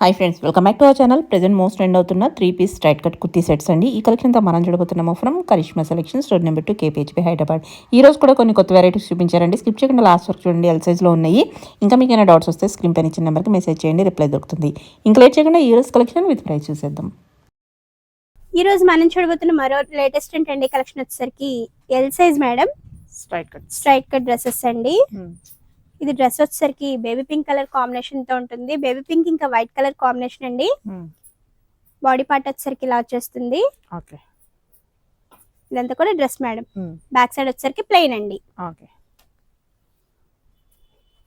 Hi friends, welcome back to our channel. Present most trend అవుతున్న 3 piece straight cut kurti sets అండి. ఈ కలెక్షన్తో మనం చూడబోతున్నాము from Karishma selection, store number 2, KPHP, Hyderabad. ఈ రోజు కూడా కొన్ని కొత్త వెరైటీస్ చూపించారండి. స్కిప్ చేయకుండా లాస్ట్ వరకు చూడండి. ఎల్ సైజ్లో ఉన్నాయి. ఇంకా మీకు ఏమైనా డౌట్స్ వస్తే స్క్రీన్ పైన ఇచ్చిన నెంబర్కి మెసేజ్ చేయండి, రిప్లై దొరుకుతుంది. ఇంకా లేట్ చేయకుండా ఈ రోజు కలెక్షన్ విత్ ప్రైస్ చూసేద్దాం. ఈ రోజు మనం చూడబోతున్న మరో లేటెస్ట్ ట్రెండీ కలెక్షన్ వచ్చేసరికి L size madam straight cut dresses అండి. ఇది డ్రెస్ వచ్చేసరికి బేబీ పింక్ కలర్ కాంబినేషన్ తో ఉంటుంది. బేబీ పింక్ ఇంకా వైట్ కలర్ కాంబినేషన్ అండి. బాడీ పార్ట్ వచ్చేసరికి ఇలా వచ్చేస్తుంది. ఇదంతా కూడా డ్రెస్ మేడం. బ్యాక్ సైడ్ వచ్చేసరికి ప్లెయిన్ అండి.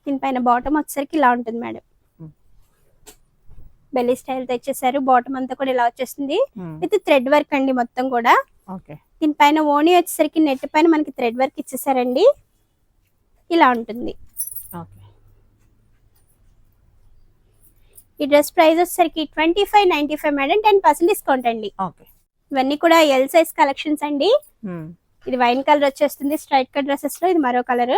దీనిపైన బాటమ్ వచ్చేసరికి ఇలా ఉంటుంది మేడం. బెల్లీ స్టైల్ తో ఇచ్చేసారు. బాటమ్ అంతా కూడా ఇలా వచ్చేస్తుంది విత్ థ్రెడ్ వర్క్ అండి మొత్తం కూడా. దీనిపైన ఓణి వచ్చేసరికి నెట్ పైన మనకి థ్రెడ్ వర్క్ ఇచ్చేసారండి. ఇలా ఉంటుంది. ఈ డ్రెస్ ప్రైస్ వచ్చేసరికి 2595 మేడం. 10% డిస్కౌంట్ అండి. ఇవన్నీ కూడా ఎల్ సైజ్ కలెక్షన్స్ అండి. ఇది వైన్ కలర్ వచ్చేస్తుంది స్ట్రైట్ కట్ డ్రెస్సెస్ లో. ఇది మరో కలర్.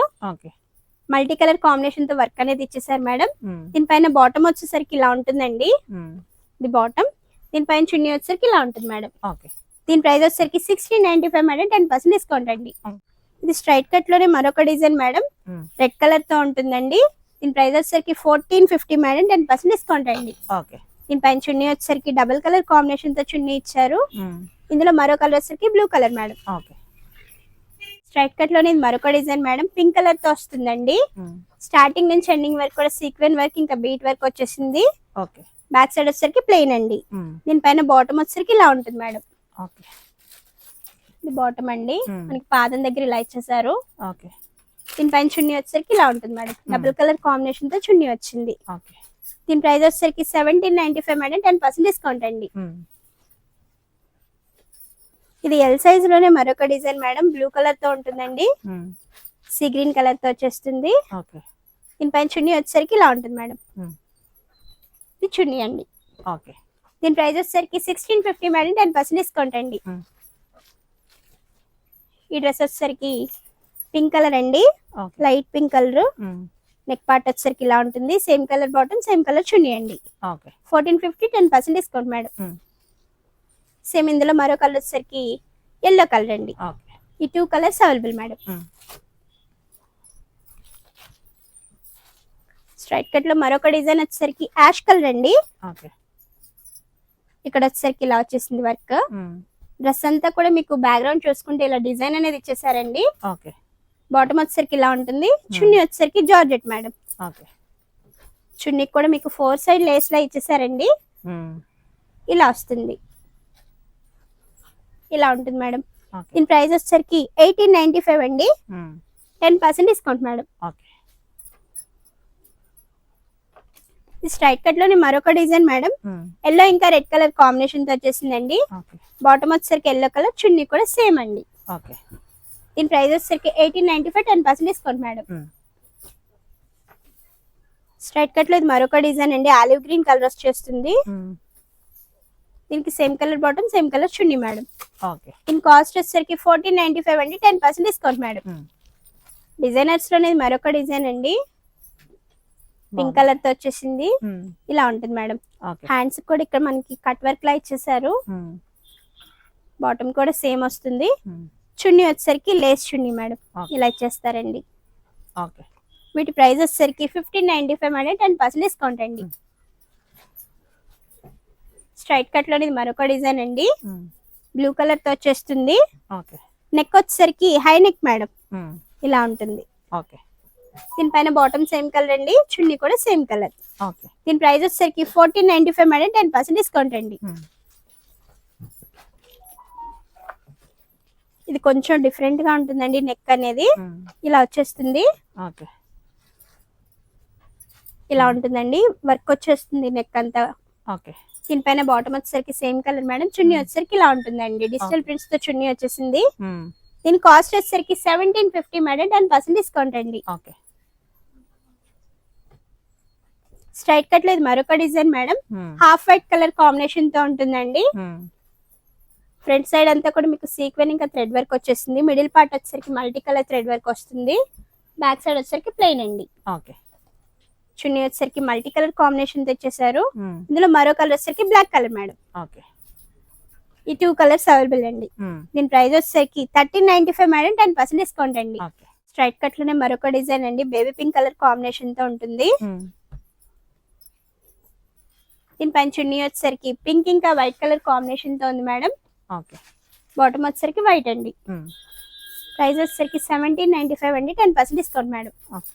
మల్టీ కలర్ కాంబినేషన్ తో వర్క్ అనేది ఇచ్చేసారు మేడం. దీనిపైన బాటమ్ వచ్చేసరికి ఇలా ఉంటుందండి. ఇది బాటమ్. దీనిపైన చున్నీ వచ్చేసరికి ఇలా ఉంటుంది మేడం. దీని ప్రైస్ వచ్చేసరికి 1695 మేడం. 10% డిస్కౌంట్ అండి. ఇది స్ట్రైట్ కట్ లోనే మరొక డిజైన్ మేడం. రెడ్ కలర్ తో ఉంటుందండి. దీని ప్రైస్ వచ్చేసరికి 1450 మేడం. 10% డిస్కౌంట్ అండి. దీనిపైన చున్నీ వచ్చేసరికి డబుల్ కలర్ కాంబినేషన్ తో చున్నీ ఇచ్చారు. ఇందులో మరో కలర్ వచ్చేసరికి blue colour madam. Straight cut లోనే మరొక డిజైన్ మేడం. పింక్ కలర్ తో వస్తుందండి. స్టార్టింగ్ నుంచి ఎండింగ్ వరకు కూడా సీక్వెన్ వర్క్ ఇంకా బీట్ వర్క్ వచ్చేసింది. బ్యాక్ సైడ్ వచ్చేసరికి ప్లెయిన్ అండి. దీనిపైన బాటమ్ వచ్చేసరికి ఇలా ఉంటుంది మేడం. ఇది బాటమ్ అండి. మనకి పాదం దగ్గర ఇలా ఇచ్చేసారు. దీనిపైన చున్నీ వచ్చేసరికి ఇలా ఉంటుంది మేడం. డబుల్ కలర్ కాంబినేషన్ తో చున్నీ వచ్చింది. దీని ప్రైస్ వచ్చేసరికి 1795 మేడం. 10% డిస్కౌంట్ అండి. ఇది ఎల్ సైజ్ లోనే మరొక డిజైన్ మేడం. బ్లూ కలర్ తో ఉంటుందండి. సీ గ్రీన్ కలర్ తో వచ్చేస్తుంది. దీనిపైన చున్నీ వచ్చేసరికి ఇలా ఉంటుంది మేడం. ఇది చున్నీ అండి. దీని ప్రైస్ వచ్చేసరికి 1650 మేడం. 10% డిస్కౌంట్ అండి. ఈ డ్రెస్ వచ్చేసరికి పింక్ కలర్ అండి. Light pink colour. Neck part వచ్చేసరికి ఇలా ఉంటుంది. Same colour bottom, same colour చున్నీ అండి. 1450. 10% డిస్కౌంట్ మేడం. సేమ్ ఇందులో మరో కలర్ వచ్చేసరికి ఎల్లో కలర్ అండి. ఈ 2 colours available madam. Straight cut లో మరొక డిజైన్ వచ్చేసరికి యాష్ కలర్ అండి. ఇక్కడ వచ్చేసరికి ఇలా వచ్చేసింది వర్క్. డ్రెస్ అంతా కూడా మీకు బ్యాక్గ్రౌండ్ చూసుకుంటే ఇలా డిజైన్ అనేది ఇచ్చేసారండి. బాటమ్ వచ్చేసరికి ఇలా ఉంటుంది. చున్నీ వచ్చేసరికి జార్జెట్ మేడం. చున్నీ కూడా మీకు 4 సైడ్ లేస్ లా ఇచ్చేసారండి. ఇలా వస్తుంది. ఇలా ఉంటుంది మేడం. దీని ప్రైస్ వచ్చేసరికి 1895 అండి. 10% డిస్కౌంట్ మేడం. స్ట్రైట్ కట్ లోని మరొక డిజైన్ మేడం. ఎల్లో ఇంకా రెడ్ కలర్ కాంబినేషన్ తో వచ్చేసిందండి. బాటమ్ వచ్చేసరికి ఎల్లో కలర్, చున్నీ కూడా సేమ్ అండి. దీని ప్రైస్ వచ్చేసరికి 1895. 10% డిస్కౌంట్ మేడం. స్ట్రైట్ కట్ లో ఇది మరొక డిజైన్ అండి. ఆలివ్ గ్రీన్ కలర్ వచ్చేస్తుంది. దీనికి same colour bottom, same colour చున్నీ మేడం. దీని కాస్ట్ వచ్చేసరికి 1495 అండి. 10% డిస్కౌంట్ మేడం. డిజైనర్స్ లో మరొక డిజైన్ అండి. పింక్ కలర్ తో వచ్చేసింది. ఇలా ఉంటుంది మేడం. హ్యాండ్స్ కూడా ఇక్కడ మనకి కట్ వర్క్ లా ఇచ్చేసారు. బాటమ్ కూడా సేమ్ వస్తుంది. చున్నీ వచ్చేసరికి లేస్ చున్నీ మేడం. ఇలా ఇచ్చేస్తారండి. వీటి ప్రైస్ వచ్చేసరికి 1595 మేడం. 10% డిస్కౌంట్ అండి. స్ట్రైట్ కట్ లో మరొక డిజైన్ అండి. బ్లూ కలర్ తో వచ్చేస్తుంది. నెక్ వచ్చేసరికి హై నెక్ మేడం. ఇలా ఉంటుంది. దీనిపైన బాటమ్ సేమ్ కలర్ అండి. చున్నీ కూడా సేమ్ కలర్. దీని ప్రైస్ వచ్చేసరికి 1495 మేడం. 10% డిస్కౌంట్ అండి. ఇది కొంచెం డిఫరెంట్ గా ఉంటుందండి. నెక్ అనేది ఇలా వచ్చేస్తుంది. ఇలా ఉంటుందండి. వర్క్ వచ్చేస్తుంది నెక్ అంతా. దీనిపైన బాటమ్ వచ్చేసరికి సేమ్ కలర్ మేడం. చున్నీ వచ్చేసరికి ఇలా ఉంటుందండి. డిజిటల్ ప్రింట్స్ తో చున్నీ వచ్చేసింది. దీని కాస్ట్ వచ్చేసరికి 1750 మేడం. 10% డిస్కౌంట్ అండి. స్ట్రైట్ కట్ లో ఇది మరొక design madam. Half white colour combination తో ఉంటుందండి. ఫ్రంట్ సైడ్ అంతా కూడా మీకు సీక్వెన్ ఇంకా థ్రెడ్ వర్క్ వచ్చేసింది. మిడిల్ పార్ట్ వచ్చేసరికి మల్టీ కలర్ థ్రెడ్ వర్క్ వస్తుంది. బ్యాక్ సైడ్ వచ్చేసరికి ప్లెయిన్ అండి. చున్నీ వచ్చేసరికి మల్టీ కలర్ కాంబినేషన్ తెచ్చేసారు. ఇందులో మరో కలర్ వచ్చేసరికి బ్లాక్ కలర్ మేడం. ఓకే. ఈ 2 కలర్స్ అవైలబుల్ అండి. దీని ప్రైస్ వచ్చేసరికి 1395 మేడం, 10% డిస్కౌంట్ అండి. ఓకే. స్ట్రైట్ కట్ లోనే మరొక డిజైన్ అండి, బేబీ పింక్ కలర్ కాంబినేషన్ తో ఉంటుంది. దీనిపైన చున్నీ వచ్చేసరికి పింక్ ఇంకా వైట్ కలర్ కాంబినేషన్ తో ఉంది మేడం. ఓకే. బాటమ్ వచ్చేసరికి వైట్ అండి. ప్రైస్ వచ్చేసరికి 1795 అండి, 10% డిస్కౌంట్ మేడం. ఓకే.